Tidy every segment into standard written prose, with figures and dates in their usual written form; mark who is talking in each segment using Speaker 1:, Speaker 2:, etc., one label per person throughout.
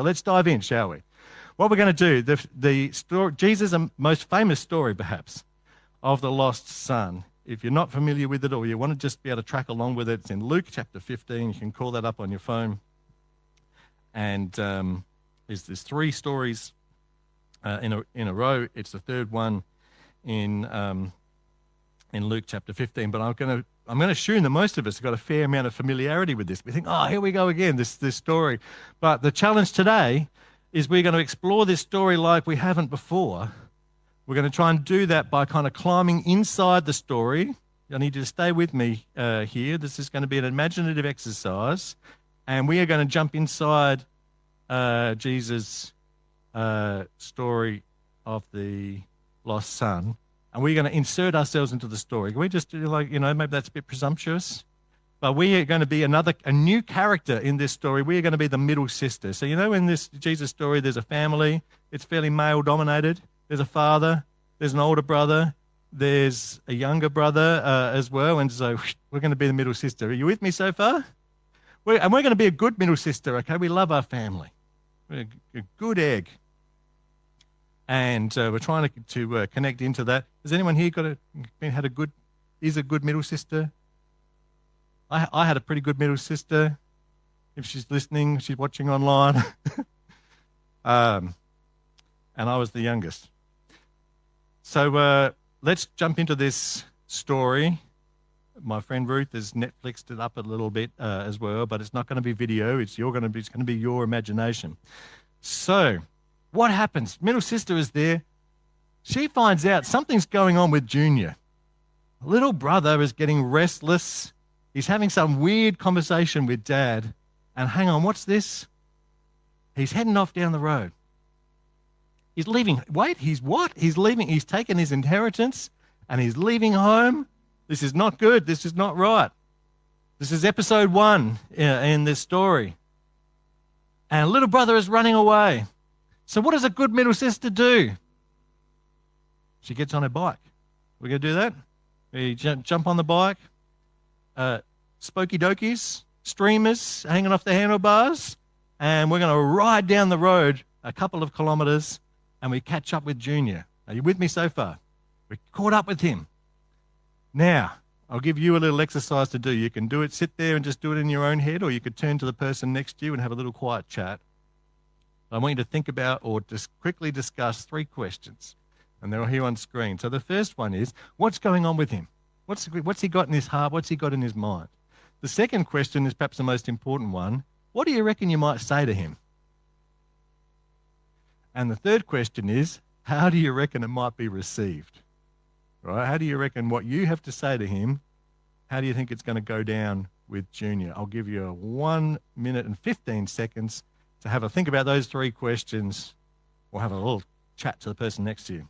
Speaker 1: Let's dive in, shall we? What we're going to do, the story, Jesus' most famous story, perhaps, of the lost son. If you're not familiar with it or you want to just be able to track along with it, it's in Luke chapter 15. You can call that up on your phone. And there's 3 stories in a row. It's the third one in Luke chapter 15. But I'm going to assume that most of us have got a fair amount of familiarity with this. We think, oh, here we go again, this story. But the challenge today is we're going to explore this story like we haven't before. We're going to try and do that by kind of climbing inside the story. I need you to stay with me here. This is going to be an imaginative exercise. And we are going to jump inside Jesus' story of the lost son. And we're going to insert ourselves into the story. Can we just do maybe that's a bit presumptuous? But we are going to be a new character in this story. We are going to be the middle sister. So in this Jesus story, there's a family. It's fairly male-dominated. There's a father. There's an older brother. There's a younger brother as well. And so we're going to be the middle sister. Are you with me so far? We're going to be a good middle sister, okay? We love our family. We're a good egg. And we're trying to connect into that. Has anyone here is a good middle sister? I had a pretty good middle sister. If she's listening, she's watching online. And I was the youngest. So let's jump into this story. My friend Ruth has Netflixed it up a little bit as well, but it's not going to be video. It's going to be your imagination. So what happens? Middle sister is there. She finds out something's going on with Junior. Little brother is getting restless. He's having some weird conversation with Dad. And hang on, what's this? He's heading off down the road. He's leaving. Wait, he's what? He's leaving. He's taken his inheritance and he's leaving home. This is not good. This is not right. This is episode 1 in this story. And little brother is running away. So what does a good middle sister do? She gets on her bike. We're going to do that? We jump on the bike. Spokey dokies, streamers hanging off the handlebars, and we're going to ride down the road a couple of kilometres and we catch up with Junior. Are you with me so far? We caught up with him. Now, I'll give you a little exercise to do. You can do it, sit there and just do it in your own head, or you could turn to the person next to you and have a little quiet chat. I want you to think about or just quickly discuss 3 questions, and they're here on screen. So the first one is, what's going on with him? What's he got in his heart? What's he got in his mind? The second question is perhaps the most important one. What do you reckon you might say to him? And the third question is, how do you reckon it might be received? Right? How do you reckon what you have to say to him, how do you think it's going to go down with Junior? I'll give you 1 minute and 15 seconds to have a think about those 3 questions, or have a little chat to the person next to you.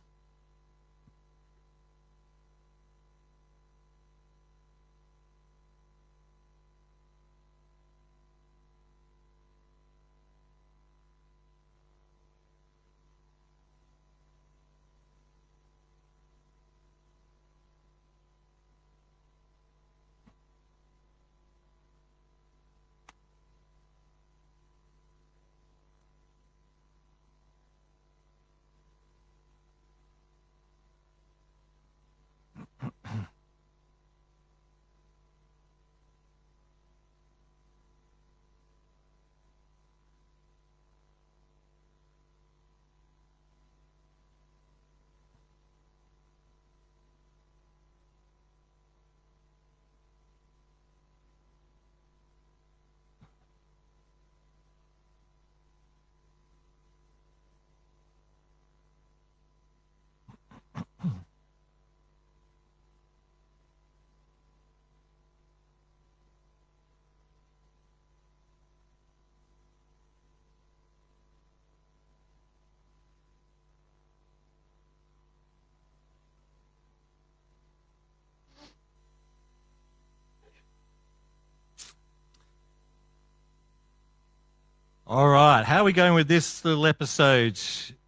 Speaker 1: All right, how are we going with this little episode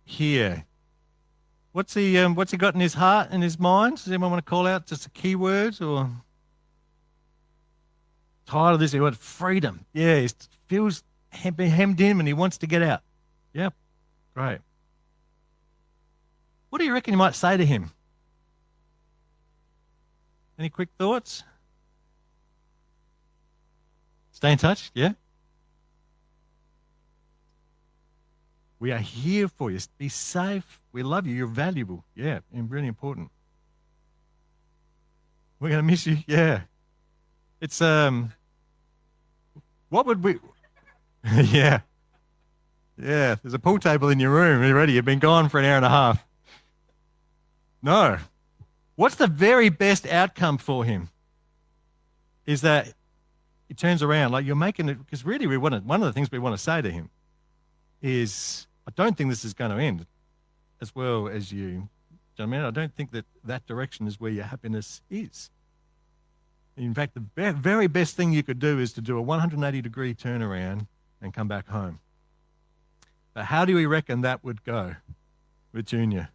Speaker 1: here? What's he got in his heart and his mind? Does anyone want to call out just a key word or title of this? He wants freedom. Yeah, he feels hemmed in and he wants to get out. Yep. Great. What do you reckon you might say to him? Any quick thoughts? Stay in touch, yeah? We are here for you. Be safe. We love you. You're valuable. Yeah, and really important. We're going to miss you. Yeah. It's, what would we, yeah. Yeah, there's a pool table in your room. Are you ready? You've been gone for an hour and a half. No. What's the very best outcome for him? Is that he turns around, like you're making it, because really one of the things we want to say to him is, I don't think this is going to end as well as you. Do you know what I mean? I don't think that direction is where your happiness is. In fact, the very best thing you could do is to do a 180-degree turnaround and come back home. But how do we reckon that would go with Junior?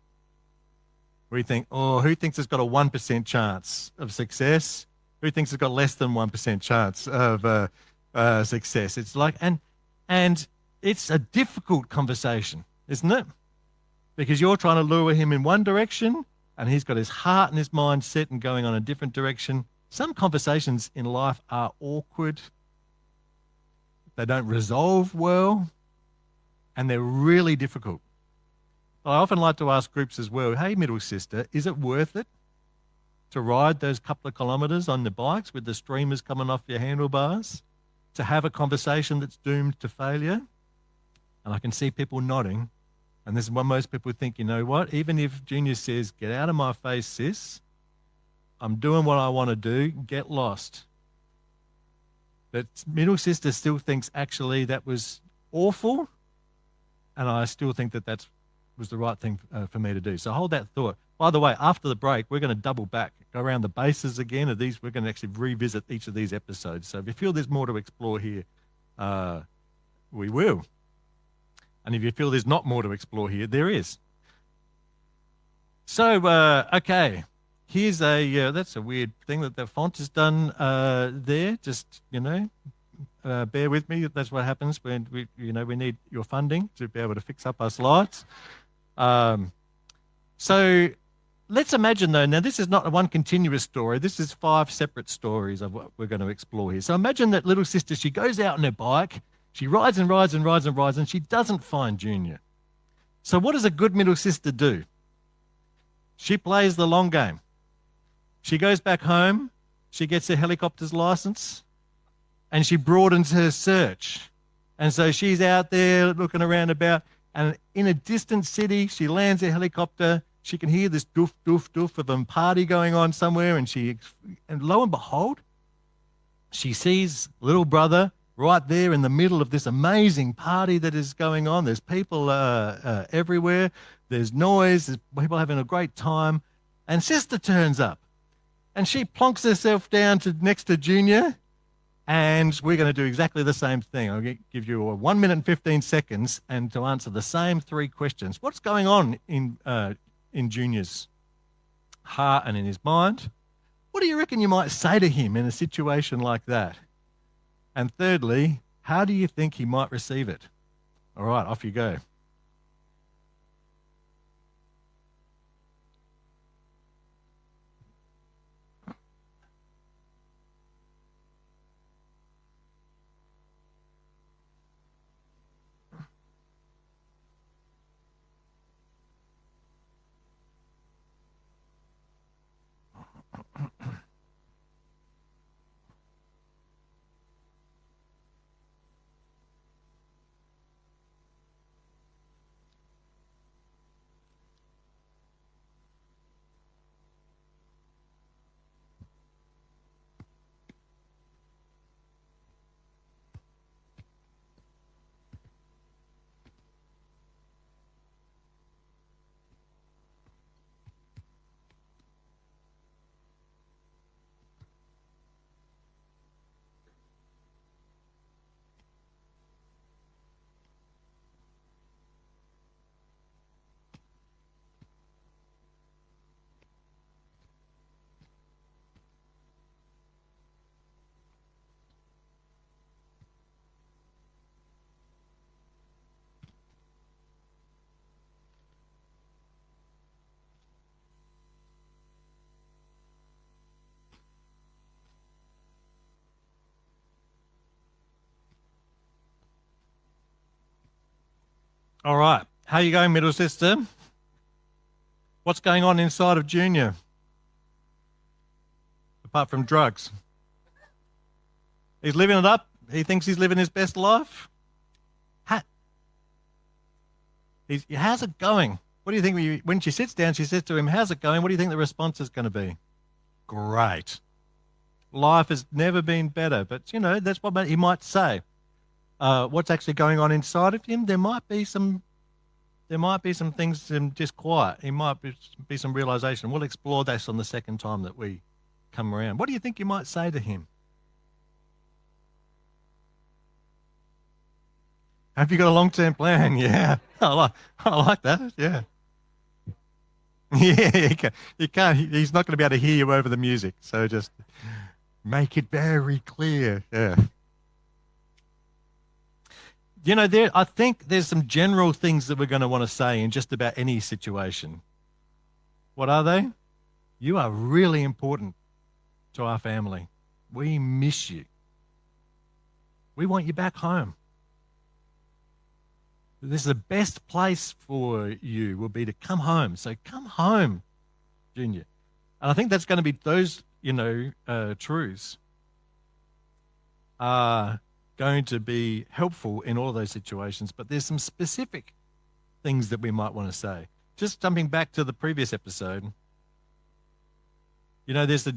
Speaker 1: We think, who thinks it's got a 1% chance of success? Who thinks it's got less than 1% chance of success? It's like, and it's a difficult conversation, isn't it? Because you're trying to lure him in one direction, and he's got his heart and his mind set and going on a different direction. Some conversations in life are awkward. They don't resolve well, and they're really difficult. I often like to ask groups as well, hey, middle sister, is it worth it to ride those couple of kilometres on the bikes with the streamers coming off your handlebars, to have a conversation that's doomed to failure? And I can see people nodding. And this is what most people think, you know what? Even if Junior says, get out of my face, sis, I'm doing what I want to do, get lost. But middle sister still thinks actually that was awful, and I still think that was the right thing for me to do. So hold that thought. By the way, after the break, we're going to double back, go around the bases again of these. We're going to actually revisit each of these episodes. So if you feel there's more to explore here, we will. And if you feel there's not more to explore here, there is. So, okay, here's that's a weird thing that the font is done there. Just, bear with me. That's what happens when we need your funding to be able to fix up our slides. So let's imagine, though, now this is not one continuous story. This is 5 separate stories of what we're going to explore here. So imagine that little sister, she goes out on her bike, she rides and rides and rides and rides, and she doesn't find Junior. So what does a good middle sister do? She plays the long game. She goes back home, she gets her helicopter's license, and she broadens her search. And so she's out there looking around about, and in a distant city, she lands her helicopter. She can hear this doof, doof, doof of a party going on somewhere, and lo and behold, she sees little brother right there in the middle of this amazing party that is going on. There's people everywhere. There's noise. There's people having a great time. And sister turns up, and she plonks herself down next to Junior, and we're going to do exactly the same thing. I'll give you 1 minute and 15 seconds and to answer the same 3 questions. What's going on in Junior's heart and in his mind? What do you reckon you might say to him in a situation like that? And thirdly, how do you think he might receive it? All right, off you go. All right. How you going, middle sister? What's going on inside of Junior, apart from drugs? He's living it up. He thinks he's living his best life. How's it going? What do you think when she sits down, she says to him, how's it going? What do you think the response is going to be? Great. Life has never been better. But, that's what he might say. What's actually going on inside of him? There might be some things disquiet. He might be some realization. We'll explore this on the second time that we come around. What do you think you might say to him? Have you got a long-term plan? Yeah, I like that. Yeah, yeah. You can't. He's not going to be able to hear you over the music. So just make it very clear. Yeah. I think there's some general things that we're going to want to say in just about any situation. What are they? You are really important to our family. We miss you. We want you back home. This is the best place for you will be to come home. So come home, Junior. And I think that's going to be those, truths are going to be helpful in all of those situations. But there's some specific things that we might want to say. Just jumping back to the previous episode, there's the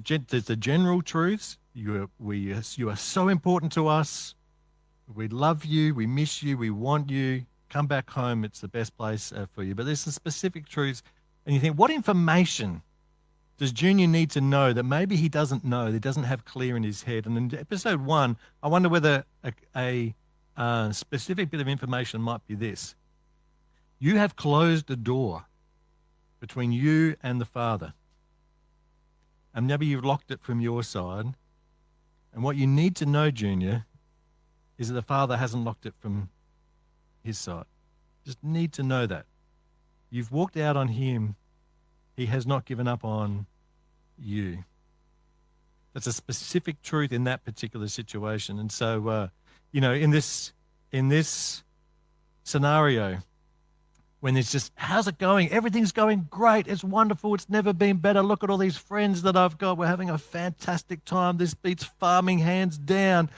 Speaker 1: general truths. You are so important to us. We love you. We miss you. We want you. Come back home. It's the best place for you. But there's some specific truths. And you think, what information does Junior need to know that maybe he doesn't know, that doesn't have clear in his head? And in episode 1, I wonder whether a specific bit of information might be this. You have closed the door between you and the Father. And maybe you've locked it from your side. And what you need to know, Junior, is that the Father hasn't locked it from his side. Just need to know that. You've walked out on him. He has not given up on you. That's a specific truth in that particular situation. And so, in this scenario, when it's just, how's it going? Everything's going great. It's wonderful. It's never been better. Look at all these friends that I've got. We're having a fantastic time. This beats farming hands down.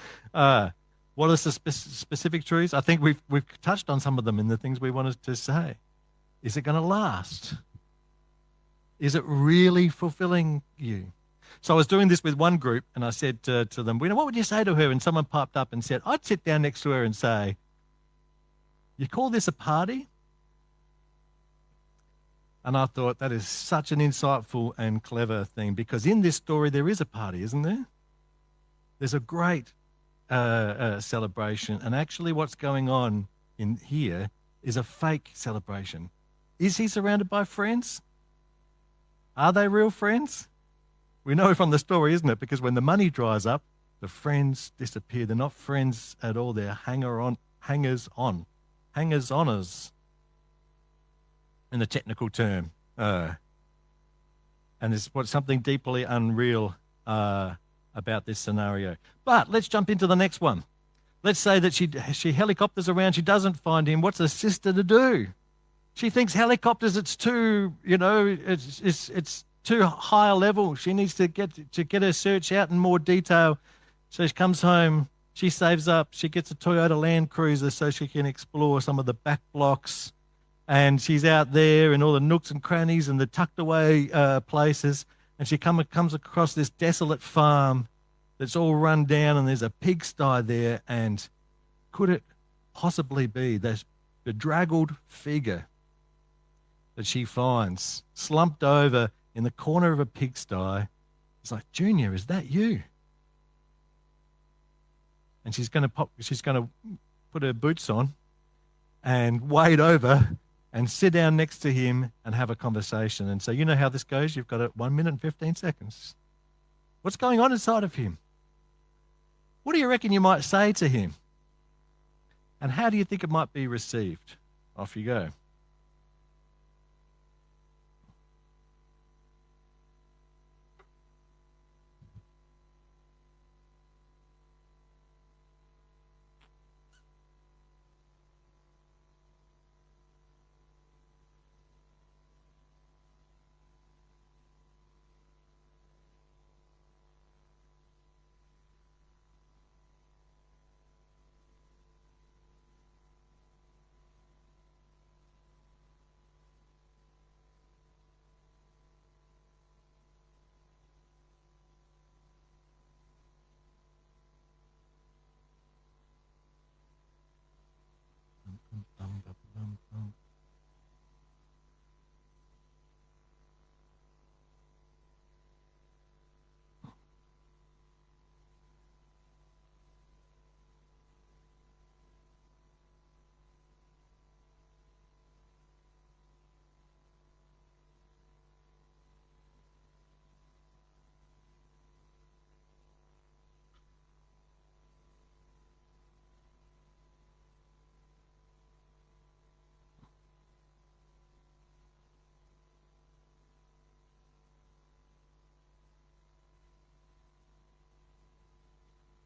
Speaker 1: What are the specific truths? I think we've touched on some of them in the things we wanted to say. Is it going to last? Is it really fulfilling you? So I was doing this with one group, and I said to them, what would you say to her? And someone popped up and said, I'd sit down next to her and say, you call this a party? And I thought that is such an insightful and clever thing, because in this story there is a party, isn't there? There's a great celebration, and actually what's going on in here is a fake celebration. Is he surrounded by friends? Are they real friends? We know from the story, isn't it? Because when the money dries up, the friends disappear. They're not friends at all. They're hangers-oners in the technical term. And there's something deeply unreal about this scenario. But let's jump into the next one. Let's say that she helicopters around. She doesn't find him. What's a sister to do? She thinks helicopters, it's too, it's too high a level. She needs to get her search out in more detail. So she comes home. She saves up. She gets a Toyota Land Cruiser so she can explore some of the back blocks. And she's out there in all the nooks and crannies and the tucked away places. And she comes across this desolate farm that's all run down, and there's a pigsty there. And could it possibly be that bedraggled figure that she finds slumped over in the corner of a pigsty? It's like, Junior, is that you? And she's going to put her boots on and wade over and sit down next to him and have a conversation. And so you know how this goes. You've got it 1 minute and 15 seconds. What's going on inside of him? What do you reckon you might say to him? And how do you think it might be received? Off you go.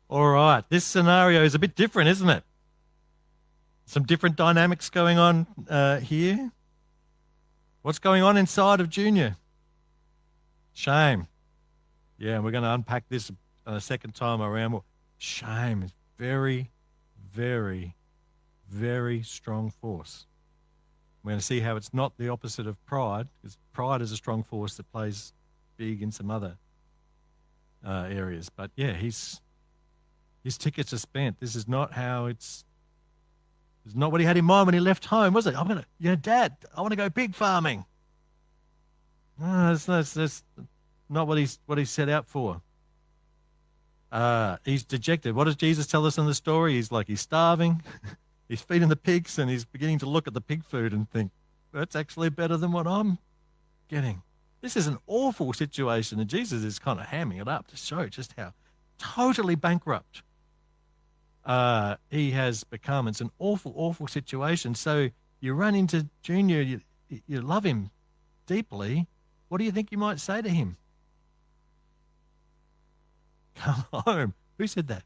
Speaker 1: All right, this scenario is a bit different, isn't it? Some different dynamics going on here. What's going on inside of Junior? Shame. Yeah, and we're going to unpack this a second time around. Shame is very, very, very strong force. We're going to see how it's not the opposite of pride, because pride is a strong force that plays big in some other areas. But yeah, his tickets are spent. This is not how it's not what he had in mind when he left home, was it? Dad, I want to go pig farming. No, that's not what he set out for. He's dejected. What does Jesus tell us in the story? He's starving. He's feeding the pigs, and he's beginning to look at the pig food and think, that's actually better than what I'm getting. This is an awful situation, and Jesus is kind of hamming it up to show just how totally bankrupt he has become. It's an awful, awful situation. So you run into Junior, you love him deeply. What do you think you might say to him? Come home. Who said that?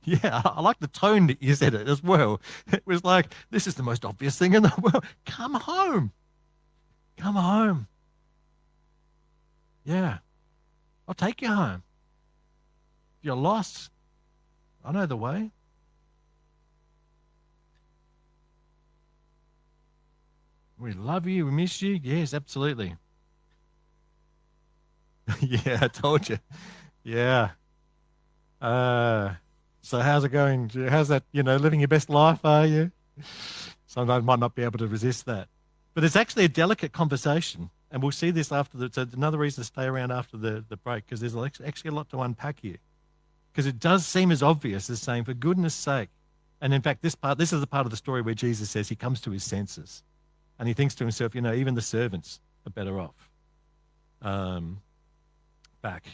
Speaker 1: Yeah, I like the tone that you said it as well. It was like, this is the most obvious thing in the world. Come home. Come home. Yeah, I'll take you home. If you're lost, I know the way. We love you. We miss you. Yes, absolutely. Yeah, I told you. Yeah. So how's it going? How's that, living your best life, are you? Sometimes I might not be able to resist that. But it's actually a delicate conversation. And we'll see this after it's another reason to stay around after the break, because there's actually a lot to unpack here. Because it does seem as obvious as saying, for goodness sake. And in fact, this is the part of the story where Jesus says he comes to his senses. And he thinks to himself, even the servants are better off back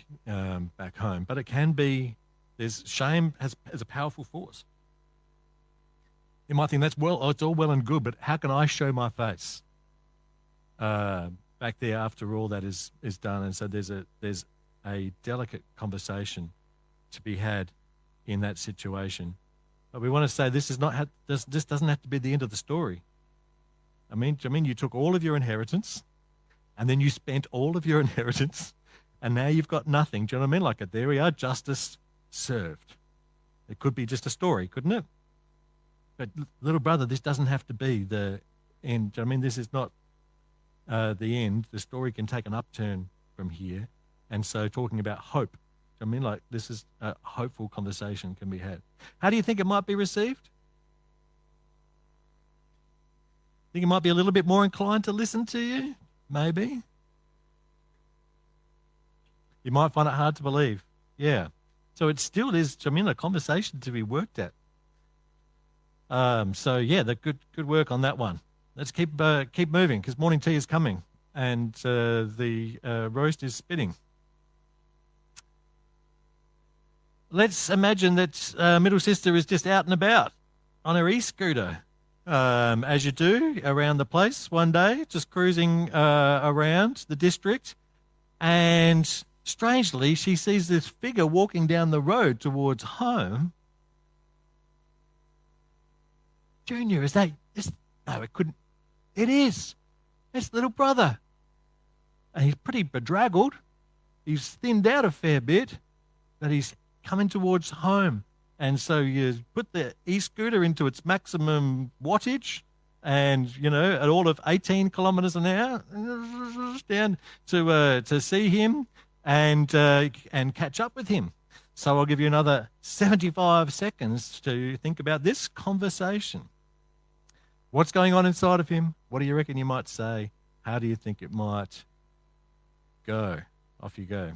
Speaker 1: home. But it can be, shame has a powerful force. You might think it's all well and good, but how can I show my face back there after all that is done? And so there's a delicate conversation to be had in that situation. But we want to say this doesn't have to be the end of the story. I mean, you took all of your inheritance, and then you spent all of your inheritance, and now you've got nothing. Do you know what I mean? Like, there we are, justice served. It could be just a story, couldn't it? But little brother, this doesn't have to be the end. Do you know what I mean? This is not the end. The story can take an upturn from here. And so talking about hope, do you know what I mean? Like, this is a hopeful conversation can be had. How do you think it might be received? Think you might be a little bit more inclined to listen to you? Maybe. You might find it hard to believe. Yeah. So it still is, a conversation to be worked at. So yeah, the good work on that one. Let's keep moving, because morning tea is coming, and the roast is spitting. Let's imagine that middle sister is just out and about on her e-scooter, as you do around the place one day, just cruising around the district, and strangely she sees this figure walking down the road towards home. Junior, no, it couldn't. It is. It's little brother. And he's pretty bedraggled. He's thinned out a fair bit, but he's coming towards home. And so you put the e-scooter into its maximum wattage, and, at all of 18 kilometres an hour, down to see him and catch up with him. So I'll give you another 75 seconds to think about this conversation. What's going on inside of him? What do you reckon you might say? How do you think it might go? Off you go.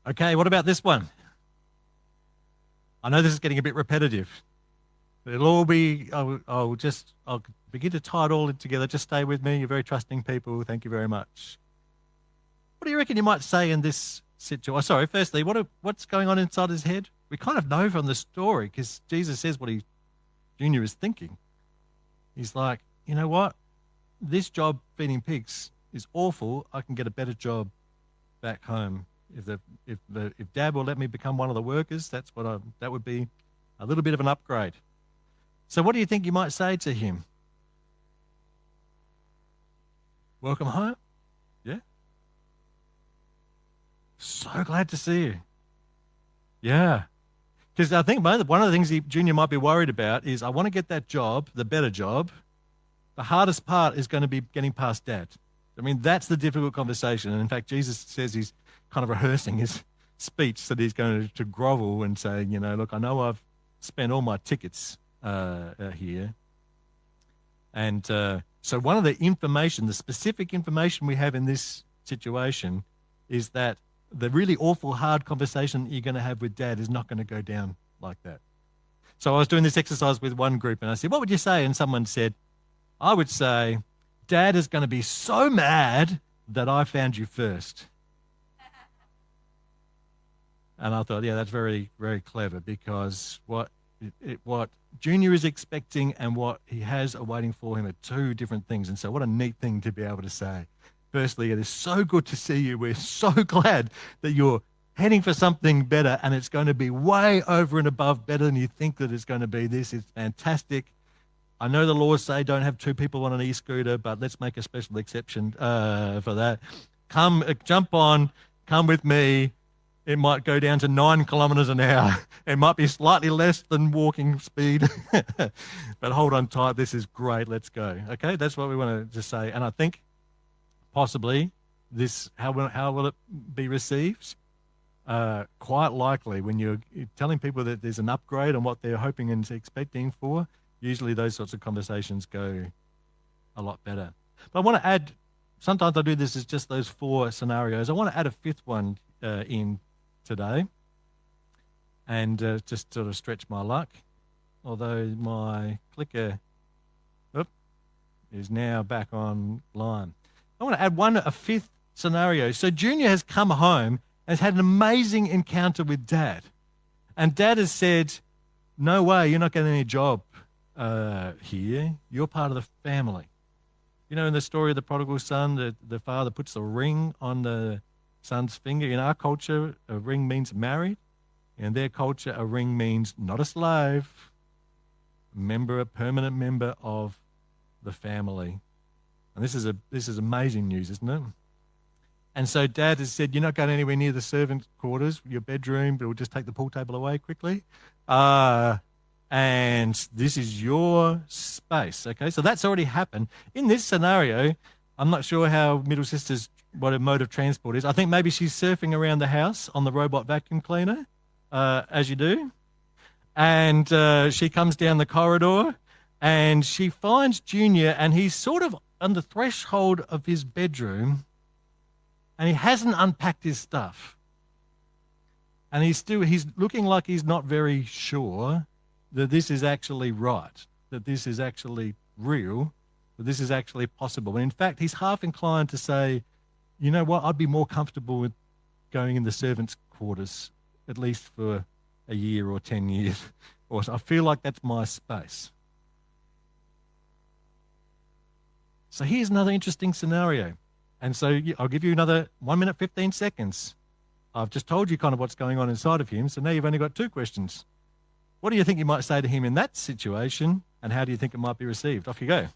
Speaker 1: Okay, what about this one? I know this is getting a bit repetitive. It'll all be, I'll begin to tie it all in together. Just stay with me. You're very trusting people. Thank you very much. What do you reckon you might say in this situation? Oh, sorry, firstly, what's going on inside his head? We kind of know from the story because Jesus says what Junior is thinking. He's like, you know what? This job feeding pigs is awful. I can get a better job back home. If Dad will let me become one of the workers, that would be a little bit of an upgrade. So what do you think you might say to him? Welcome home? Yeah? So glad to see you. Yeah. Because I think one of the things Junior might be worried about is, I want to get that job, the better job. The hardest part is going to be getting past Dad. I mean, that's the difficult conversation. And in fact, Jesus says he's kind of rehearsing his speech, that he's going to grovel and say, look, I know I've spent all my tickets here. And so one of the specific information we have in this situation is that the really awful, hard conversation that you're going to have with Dad is not going to go down like that. So I was doing this exercise with one group and I said, what would you say? And someone said, I would say, Dad is going to be so mad that I found you first. And I thought, yeah, that's very, very clever, because what Junior is expecting and what he has awaiting for him are two different things. And so what a neat thing to be able to say. Firstly, it is so good to see you. We're so glad that you're heading for something better, and it's going to be way over and above better than you think that it's going to be. This is fantastic. I know the laws say don't have two people on an e-scooter, but let's make a special exception for that. Jump on, come with me. It might go down to 9 kilometres an hour. It might be slightly less than walking speed, but hold on tight. This is great. Let's go. Okay, that's what we want to say. And I think possibly how will it be received? Quite likely, when you're telling people that there's an upgrade on what they're hoping and expecting for, usually those sorts of conversations go a lot better. But I want to add, sometimes I do this as just those 4 scenarios. I want to add a 5th one in today, and just sort of stretch my luck, although my clicker is now back online. I want to add a 5th scenario. So Junior has come home and has had an amazing encounter with Dad, and Dad has said, no way, you're not getting any job here. You're part of the family. In the story of the prodigal son, the father puts a ring on the son's finger. In our culture, a ring means married. In their culture, a ring means not a slave, a permanent member of the family. And this is amazing news, isn't it? And so Dad has said, you're not going anywhere near the servant quarters, your bedroom, but we'll just take the pool table away quickly. And this is your space. Okay, so that's already happened. In this scenario, I'm not sure how Middle Sisters, what her mode of transport is. I think maybe she's surfing around the house on the robot vacuum cleaner, as you do. And she comes down the corridor, And she finds Junior, and he's sort of on the threshold of his bedroom, and he hasn't unpacked his stuff. And he's looking like he's not very sure that this is actually right, that this is actually real, that this is actually possible. And in fact, he's half inclined to say, you know what, I'd be more comfortable with going in the servants' quarters, at least for a year or 10 years. Or I feel like that's my space. So here's another interesting scenario. And so I'll give you another 1 minute, 15 seconds. I've just told you kind of what's going on inside of him, so now you've only got 2 questions. What do you think you might say to him in that situation, and how do you think it might be received? Off you go.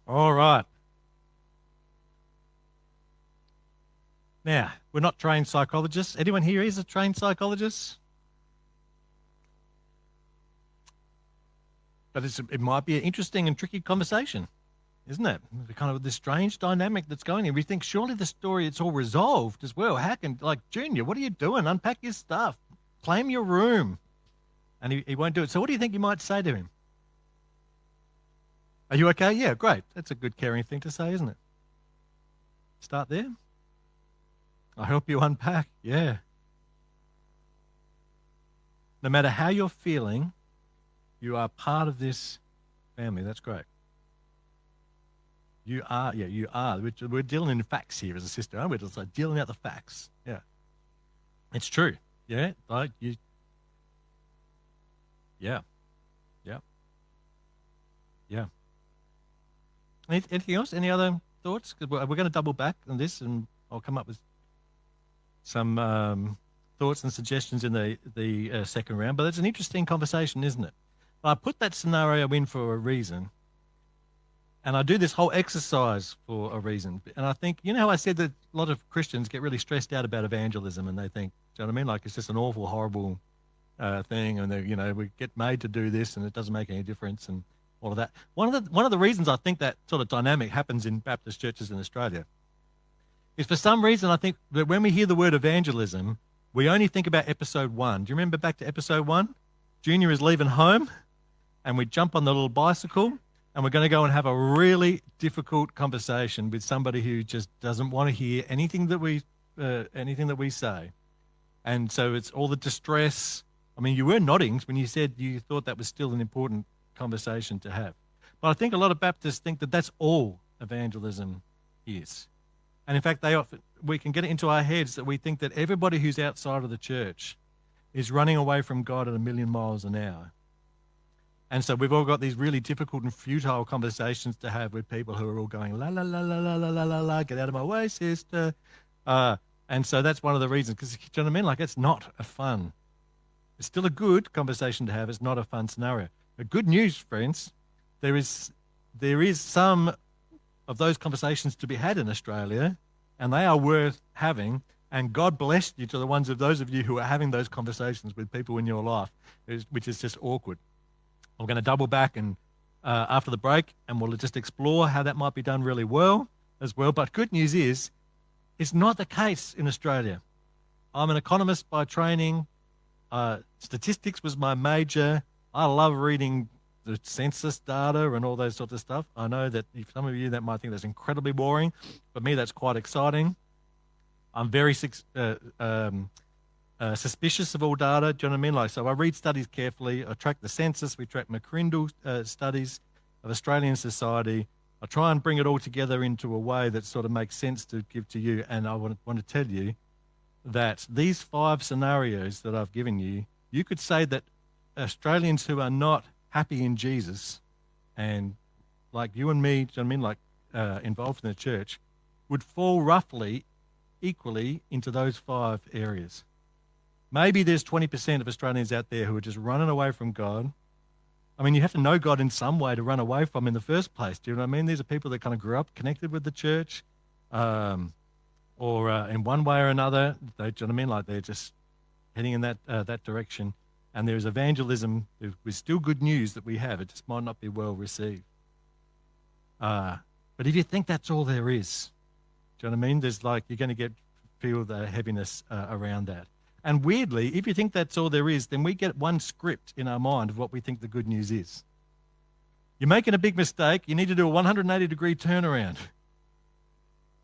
Speaker 1: All right. Now, we're not trained psychologists. Anyone here is a trained psychologist? But it might be an interesting and tricky conversation, isn't it? Kind of this strange dynamic that's going on. We think surely the story, it's all resolved as well. How can, like, Junior, what are you doing? Unpack your stuff. Claim your room. And he won't do it. So what do you think you might say to him? Are you okay? Yeah, great. That's a good caring thing to say, isn't it? Start there. I'll help you unpack. Yeah. No matter how you're feeling, you are part of this family. That's great. You are, yeah, you are. We're dealing in facts here as a sister, aren't we? Just like dealing out the facts. Yeah. It's true. Yeah. Like you. Yeah. Yeah. Yeah. Anything else? Any other thoughts? Because we're going to double back on this, and I'll come up with some thoughts and suggestions in the second round. But it's an interesting conversation, isn't it? I put that scenario in for a reason, and I do this whole exercise for a reason. And I think, you know how I said that a lot of Christians get really stressed out about evangelism, and they think, do you know what I mean? Like it's just an awful, horrible thing, and we get made to do this, and it doesn't make any difference, and all of that. One of the reasons I think that sort of dynamic happens in Baptist churches in Australia is, for some reason, I think that when we hear the word evangelism, we only think about episode 1. Do you remember back to episode 1? Junior is leaving home, and we jump on the little bicycle, and we're going to go and have a really difficult conversation with somebody who just doesn't want to hear anything that we say. And so it's all the distress. I mean, you were nodding when you said you thought that was still an important conversation to have. But I think a lot of Baptists think that that's all evangelism is. And in fact, we can get it into our heads that we think that everybody who's outside of the church is running away from God at 1,000,000 miles an hour. And so we've all got these really difficult and futile conversations to have with people who are all going, la, la, la, la, la, la, la, la, la, get out of my way, sister. And so that's one of the reasons, because, do you know what I mean? Like, it's not a fun. It's still a good conversation to have. It's not a fun scenario. But good news, friends, there is some of those conversations to be had in Australia, and they are worth having. And God bless you to those of you who are having those conversations with people in your life, which is just awkward. I'm going to double back and after the break, and we'll just explore how that might be done really well as well. But good news is, it's not the case in Australia. I'm an economist by training. Statistics was my major. I love reading the census data and all those sorts of stuff. I know that some of you that might think that's incredibly boring. For me, that's quite exciting. I'm very suspicious of all data. Do you know what I mean? Like, so I read studies carefully. I track the census. We track McCrindle studies of Australian society. I try and bring it all together into a way that sort of makes sense to give to you. And I want to tell you that these 5 scenarios that I've given you, you could say that Australians who are not happy in Jesus and like you and me, do you know what I mean, like involved in the church, would fall roughly equally into those 5 areas. Maybe there's 20% of Australians out there who are just running away from God. I mean, you have to know God in some way to run away from in the first place. Do you know what I mean? These are people that kind of grew up connected with the church, or in one way or another, do you know what I mean? Like they're just heading in that direction. And there's evangelism with still good news that we have. It just might not be well received. But if you think that's all there is, do you know what I mean? There's like, you're going to feel the heaviness around that. And weirdly, if you think that's all there is, then we get one script in our mind of what we think the good news is. You're making a big mistake. You need to do a 180-degree turnaround.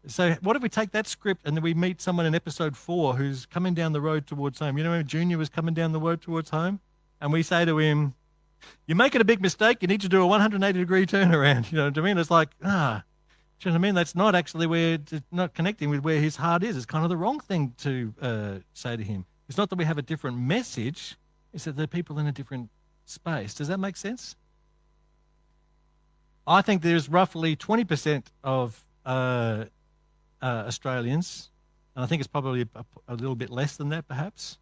Speaker 1: So what if we take that script and then we meet someone in episode 4 who's coming down the road towards home? You know when Junior was coming down the road towards home? And we say to him, you're making a big mistake. You need to do a 180-degree turnaround. You know what I mean? It's like, do you know what I mean? That's not actually not connecting with where his heart is. It's kind of the wrong thing to say to him. It's not that we have a different message. It's that they're people in a different space. Does that make sense? I think there's roughly 20% of Australians, and I think it's probably a little bit less than that perhaps,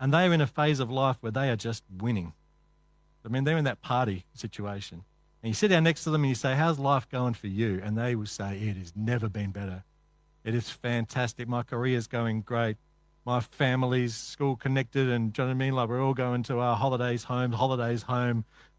Speaker 1: and they are in a phase of life where they are just winning. I mean, they're in that party situation. And you sit down next to them and you say, how's life going for you? And they will say, it has never been better. It is fantastic. My career's going great. My family's school connected, and do you know what I mean? Like we're all going to our holidays home.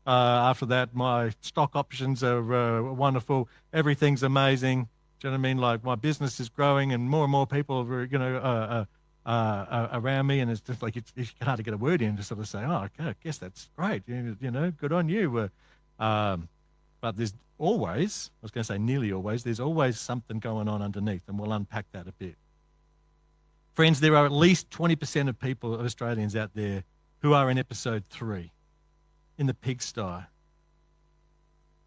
Speaker 1: After that, my stock options are wonderful. Everything's amazing. Do you know what I mean? Like my business is growing, and more people are, around me, and it's just like it's hard to get a word in to sort of say, oh, okay, I guess that's great. You know, good on you. But there's always, I was going to say nearly always, there's always something going on underneath, and we'll unpack that a bit. Friends, there are at least 20% of people, of Australians out there, who are in episode 3, in the pigsty.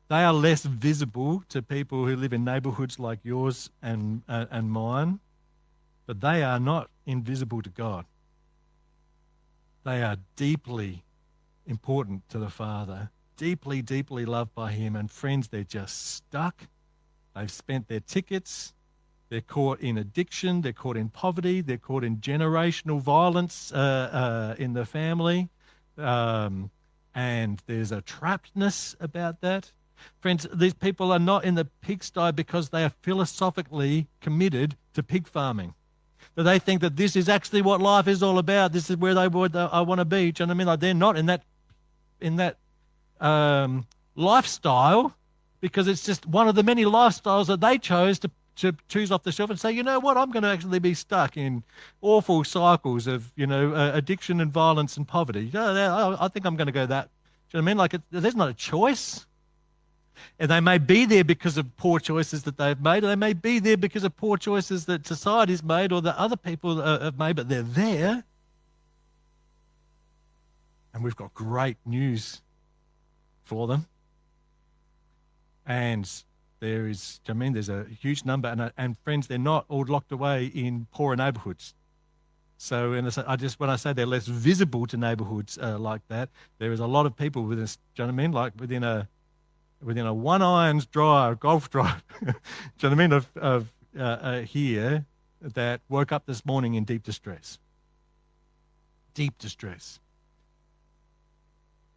Speaker 1: They are less visible to people who live in neighbourhoods like yours and mine, but they are not invisible to God. They are deeply important to the Father, deeply, deeply loved by Him. And friends, they're just stuck. They've spent their tickets. They're caught in addiction. They're caught in poverty. They're caught in generational violence in the family. And there's a trappedness about that. Friends, these people are not in the pigsty because they are philosophically committed to pig farming. That they think that this is actually what life is all about. This is where I want to be. Do you know what I mean? Like they're not in that lifestyle because it's just one of the many lifestyles that they chose to choose off the shelf and say, you know what, I'm going to actually be stuck in awful cycles of, addiction and violence and poverty. I think I'm going to go that. Do you know what I mean? Like there's not a choice. And they may be there because of poor choices that they've made, or they may be there because of poor choices that society's made or that other people have made, but they're there. And we've got great news for them. And there's a huge number, and friends, they're not all locked away in poorer neighbourhoods. So when I say they're less visible to neighbourhoods like that, there is a lot of people within, do you know what I mean? Like within a 1 irons drive, golf drive, do you know what I mean, of here that woke up this morning in deep distress. Deep distress.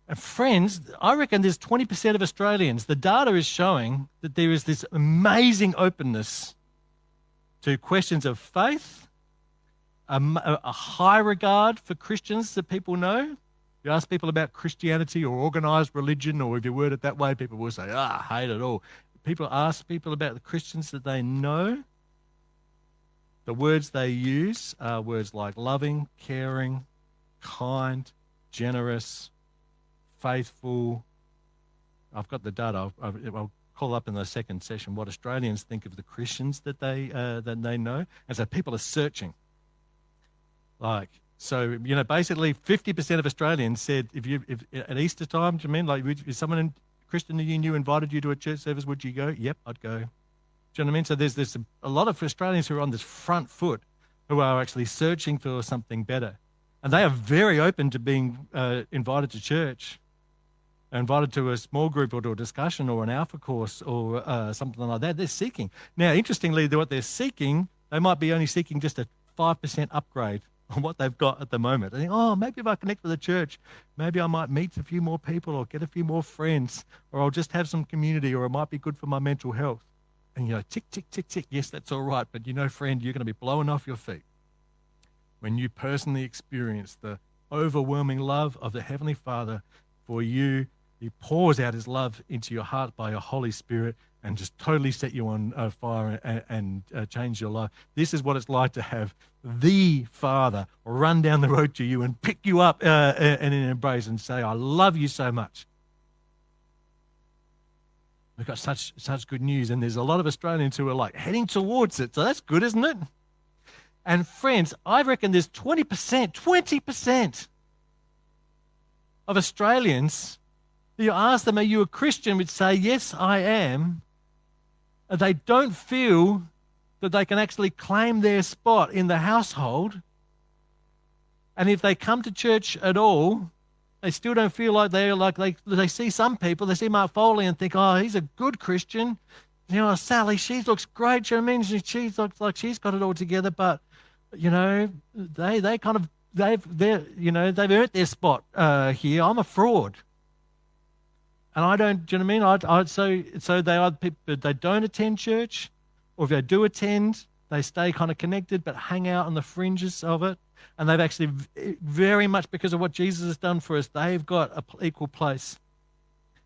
Speaker 1: And friends, I reckon there's 20% of Australians. The data is showing that there is this amazing openness to questions of faith, a high regard for Christians that people know. You ask people about Christianity or organised religion, or if you word it that way, people will say, hate it all. People ask people about the Christians that they know. The words they use are words like loving, caring, kind, generous, faithful. I've got the data. I'll call up in the second session what Australians think of the Christians that they know. And so people are searching. Basically 50% of Australians said, if at Easter time, do you mean, like, if someone Christian that you knew invited you to a church service, would you go? Yep, I'd go. Do you know what I mean? So there's a lot of Australians who are on this front foot who are actually searching for something better. And they are very open to being invited to church, invited to a small group or to a discussion or an alpha course or something like that. They're seeking. Now, interestingly, what they're seeking, they might be only seeking just a 5% upgrade on what they've got at the moment. They think, oh, maybe if I connect with the church, maybe I might meet a few more people or get a few more friends, or I'll just have some community, or it might be good for my mental health. And tick, tick, tick, tick, yes, that's all right. But friend, you're going to be blowing off your feet when you personally experience the overwhelming love of the Heavenly Father for you. He pours out his love into your heart by your Holy Spirit and just totally set you on fire and change your life. This is what it's like to have the Father run down the road to you and pick you up in an embrace and say, I love you so much. We've got such good news, and there's a lot of Australians who are like heading towards it, so that's good, isn't it? And friends, I reckon there's 20% of Australians, you ask them, are you a Christian, would say, yes, I am. They don't feel that they can actually claim their spot in the household. And if they come to church at all, they still don't feel like they see some people, they see Mark Foley and think, oh, he's a good Christian. Sally, she looks great. You know what I mean? She looks like she's got it all together, but they've earned their spot here. I'm a fraud. And I don't, do you know what I mean? So they either people, they don't attend church, or if they do attend, they stay kind of connected but hang out on the fringes of it. And they've actually, very much because of what Jesus has done for us, they've got an equal place.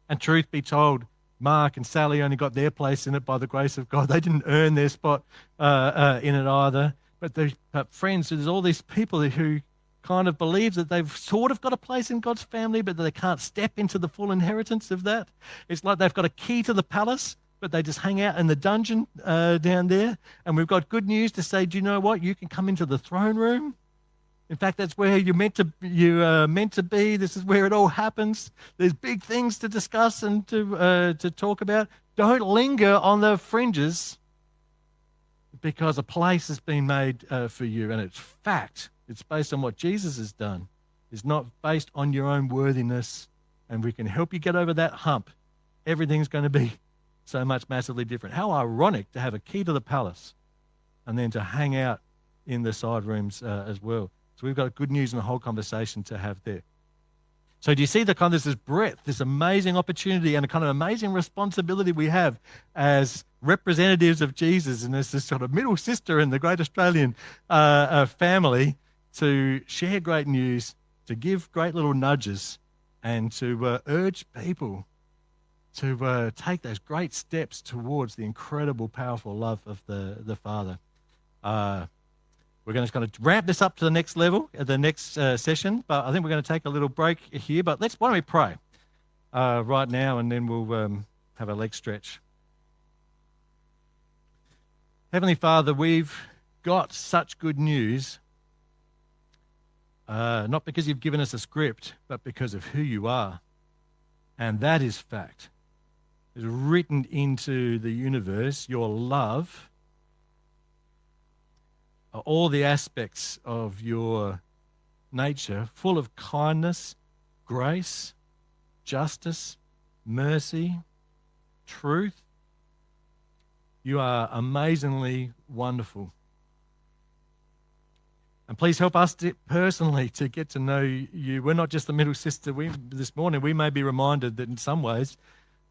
Speaker 1: And truth be told, Mark and Sally only got their place in it by the grace of God. They didn't earn their spot in it either. But friends, there's all these people who kind of believe that they've sort of got a place in God's family, but they can't step into the full inheritance of that. It's like they've got a key to the palace, but they just hang out in the dungeon down there. And we've got good news to say, do you know what? You can come into the throne room. In fact, that's where you're meant to be. This is where it all happens. There's big things to discuss and to talk about. Don't linger on the fringes, because a place has been made for you, and it's fact. It's based on what Jesus has done. It's not based on your own worthiness, and we can help you get over that hump. Everything's going to be so much massively different. How ironic to have a key to the palace and then to hang out in the side rooms as well. So we've got good news and a whole conversation to have there. So do you see there's this breadth, this amazing opportunity and a kind of amazing responsibility we have as representatives of Jesus and as this sort of middle sister in the great Australian family, to share great news, to give great little nudges, and to urge people to take those great steps towards the incredible, powerful love of the Father. We're just going to ramp this up to the next level at the next session, but I think we're going to take a little break here. But why don't we pray right now, and then we'll have a leg stretch. Heavenly Father, we've got such good news, not because you've given us a script, but because of who you are. And that is fact. It's written into the universe, your love, all the aspects of your nature, full of kindness, grace, justice, mercy, truth. You are amazingly wonderful. And please help us personally to get to know you. We're not just the middle sister. This morning we may be reminded that in some ways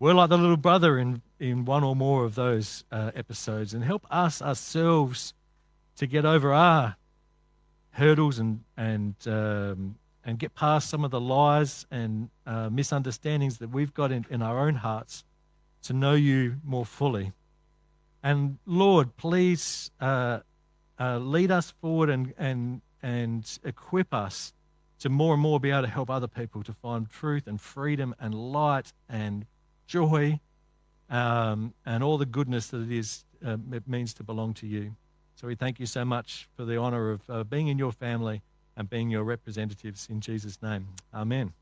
Speaker 1: we're like the little brother in one or more of those episodes. And help us ourselves to get over our hurdles and get past some of the lies and misunderstandings that we've got in our own hearts to know you more fully. And Lord, please lead us forward and equip us to more and more be able to help other people to find truth and freedom and light and joy and all the goodness that it means to belong to you. So we thank you so much for the honour of being in your family and being your representatives in Jesus' name. Amen.